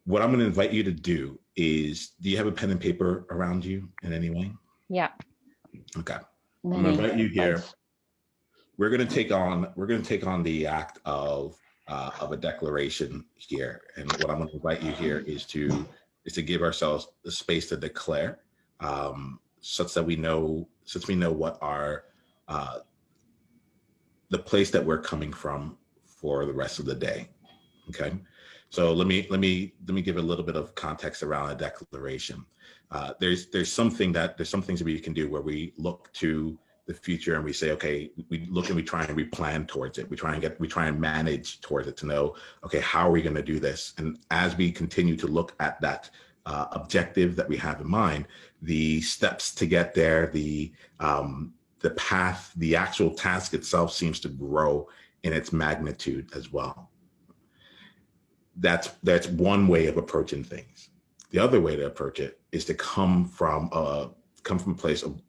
What I'm going to invite you to do is, do you have a pen and paper around you in any way? Yeah. Okay. I'm going Many. to invite you here. Both. We're going to take on the act of a declaration here. And what I'm going to invite you here is to give ourselves the space to declare, such that since we know what our the place that we're coming from for the rest of the day. Okay. So let me give a little bit of context around a declaration. There's some things that we can do where we look to the future and we say, okay, we look and we try and we plan towards it. We try and manage towards it to know, okay, how are we going to do this? And as we continue to look at that objective that we have in mind, the steps to get there, the path, the actual task itself seems to grow in its magnitude as well. That's one way of approaching things. The other way to approach it is to come from a place of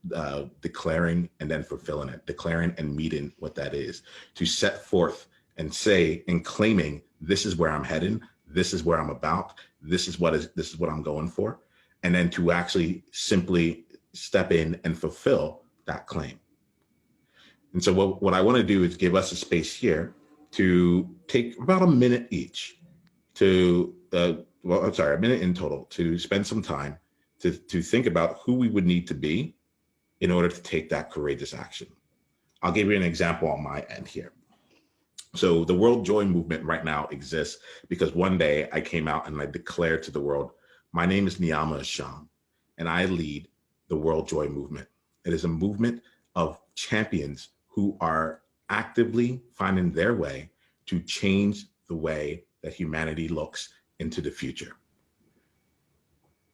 declaring and then fulfilling it, declaring and meeting what that is, to set forth and say and claiming, this is where I'm heading, this is where I'm about, this is what I'm going for, and then to actually simply step in and fulfill that claim. And so what I want to do is give us a space here to take about a minute each to, a minute in total, to spend some time to think about who we would need to be in order to take that courageous action. I'll give you an example on my end here. So the World Joy Movement right now exists because one day I came out and I declared to the world, my name is Niyama Asham, and I lead the World Joy Movement. It is a movement of champions who are actively finding their way to change the way that humanity looks into the future.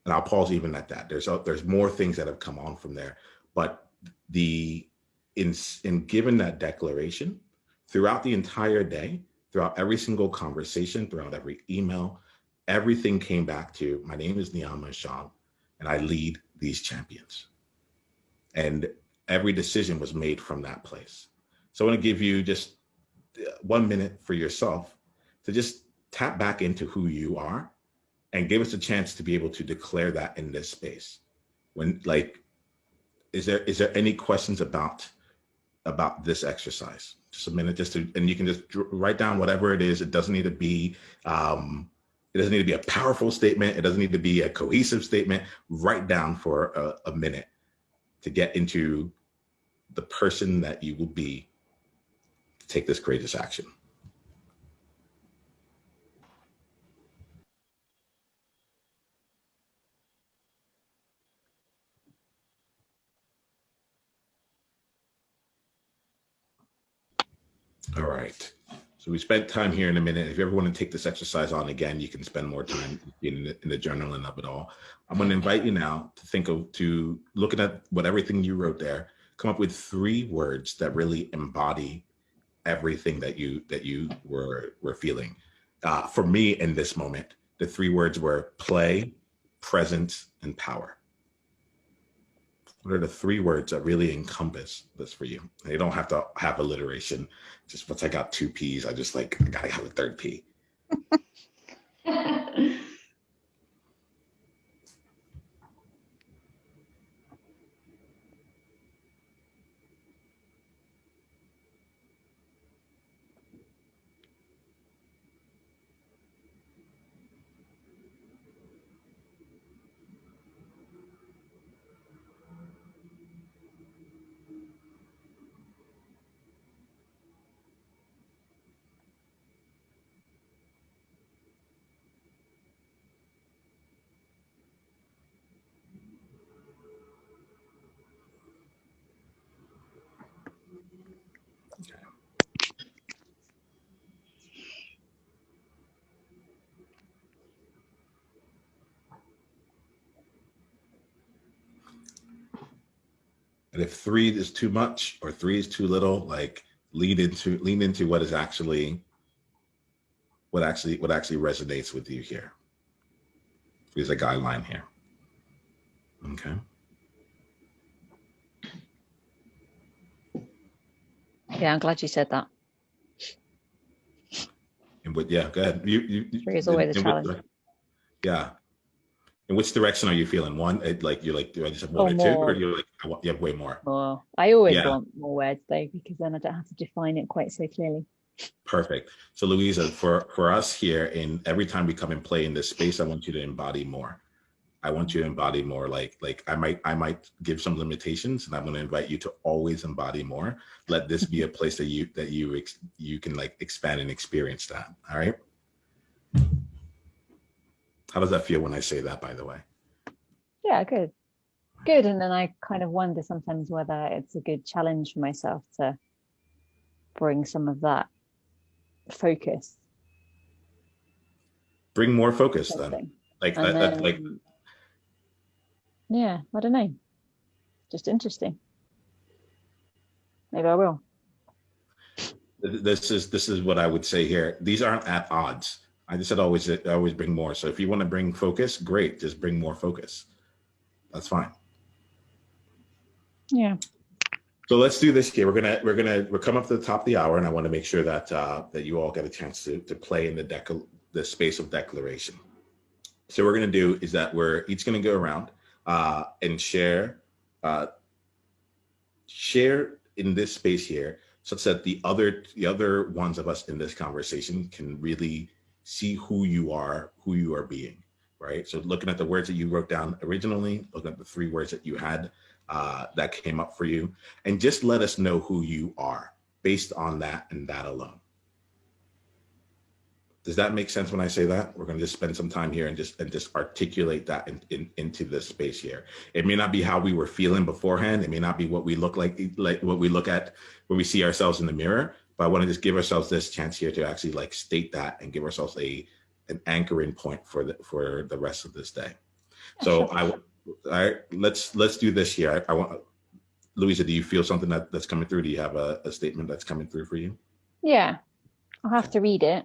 And I'll pause even at that. There's more things that have come on from there, but in given that declaration, throughout the entire day, throughout every single conversation, throughout every email, everything came back to, my name is Niyama Asham, and I lead these champions. And every decision was made from that place. So I want to give you just 1 minute for yourself to just tap back into who you are and give us a chance to be able to declare that in this space. When, like, is there any questions about this exercise? Just a minute, and you can just write down whatever it is. It doesn't need to be a powerful statement. It doesn't need to be a cohesive statement. Write down for a minute to get into the person that you will be to take this courageous action. All right. So we spent time here in a minute. If you ever want to take this exercise on again, you can spend more time in the journaling of it all. I'm going to invite you now to looking at everything you wrote there, come up with 3 words that really embody everything that you were feeling. For me in this moment, the 3 words were play, presence, and power. What are the 3 words that really encompass this for you? They don't have to have alliteration. Just once I got 2 P's, I gotta have a 3rd P. And if 3 is too much or 3 is too little, like lean into what actually resonates with you here. There's a guideline here. Okay. Yeah, I'm glad you said that. And yeah, go ahead. 3 is always a challenge. Yeah. In which direction are you feeling? One, like you're like, do I just have one Or or two, or more. you're like, you have way more? More. I always Yeah, want more words though, because then I don't have to define it quite so clearly. perfect. So Louisa, for us here, in every time we come and play in this space, I want you to embody more. I want you to embody more. Like I might give some limitations, and I'm going to invite you to always embody more. Let this be a place that you can like expand and experience that. All right. How does that feel when I say that, by the way? Yeah, good. Good. And then I kind of wonder sometimes whether it's a good challenge for myself to bring some of that focus. Bring more focus then. Something. Like And that, then, like yeah, I don't know. Just interesting. Maybe I will. this is what I would say here. These aren't at odds. I just said always bring more. So if you want to bring focus, great. Just bring more focus. That's fine. Yeah. So let's do this here. We're coming up to the top of the hour, and I want to make sure that that you all get a chance to play in the space of declaration. So what we're going to do is that we're each going to go around and share in this space here, such that the other ones of us in this conversation can really see who you are being, right? So looking at the words that you wrote down originally, looking at the 3 words that you had that came up for you, and just let us know who you are based on that and that alone. Does that make sense when I say that? We're going to just spend some time here and just articulate that into this space here. It may not be how we were feeling beforehand. It may not be what we look like what we look at when we see ourselves in the mirror. But I want to just give ourselves this chance here to actually like state that and give ourselves an anchoring point for the rest of this day. So let's do this here. I want Louisa, do you feel something that's coming through? Do you have a statement that's coming through for you? Yeah. I'll have to read it.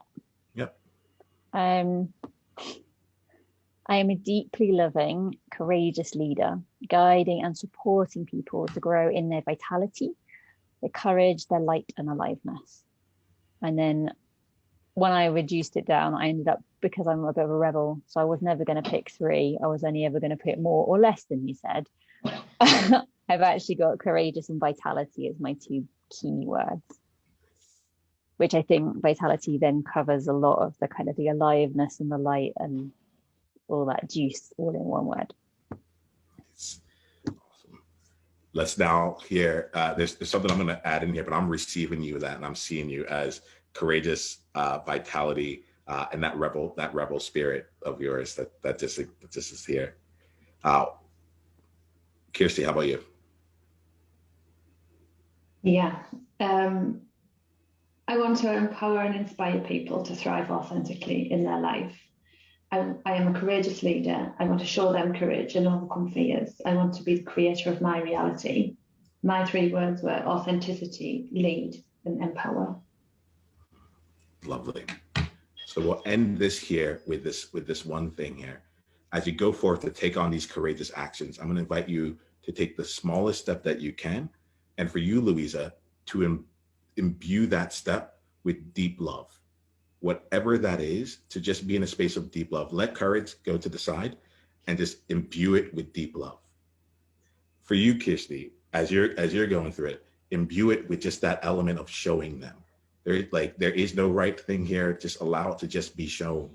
Yep. I am a deeply loving, courageous leader, guiding and supporting people to grow in their vitality, their courage, their light and aliveness. And then when I reduced it down, I ended up, because I'm a bit of a rebel, so I was never going to pick 3. I was only ever going to put more or less than you said. I've actually got courageous and vitality as my 2 key words, which I think vitality then covers a lot of the kind of the aliveness and the light and all that juice all in one word. Awesome. Let's now hear, there's something I'm going to add in here, but I'm receiving you that, and I'm seeing you as courageous, vitality, and that rebel spirit of yours that just is here. Kirsty, how about you? Yeah. I want to empower and inspire people to thrive authentically in their life. I am a courageous leader. I want to show them courage and overcome fears. I want to be the creator of my reality. My 3 words were authenticity, lead, and empower. Lovely. So we'll end this here with this one thing here. As you go forth to take on these courageous actions, I'm going to invite you to take the smallest step that you can, and for you, Louisa, to imbue that step with deep love. Whatever that is, to just be in a space of deep love. Let courage go to the side and just imbue it with deep love. For you, Kirsty, as you're going through it, imbue it with just that element of showing them. There is no right thing here. Just allow it to just be shown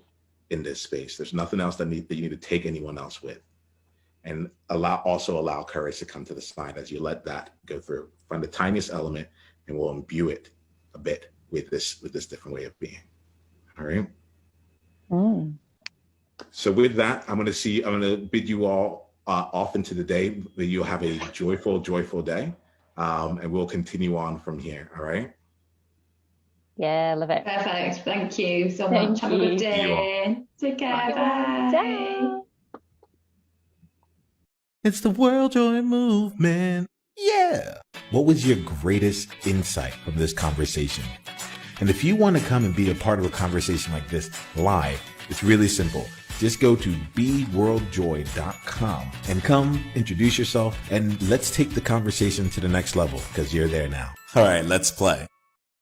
in this space. There's nothing else that you need to take anyone else with. And also allow courage to come to the side as you let that go through. Find the tiniest element and we'll imbue it a bit with this different way of being. All right. So with that, I'm going to bid you all off into the day. That you'll have a joyful day, and we'll continue on from here. All right. Yeah, love it. Perfect. Thank you so much. Have a good day. Take care. Bye. Bye. It's the World Joy Movement. Yeah. What was your greatest insight from this conversation? And if you want to come and be a part of a conversation like this live, it's really simple. Just go to beworldjoy.com and come introduce yourself, and let's take the conversation to the next level because you're there now. All right, let's play.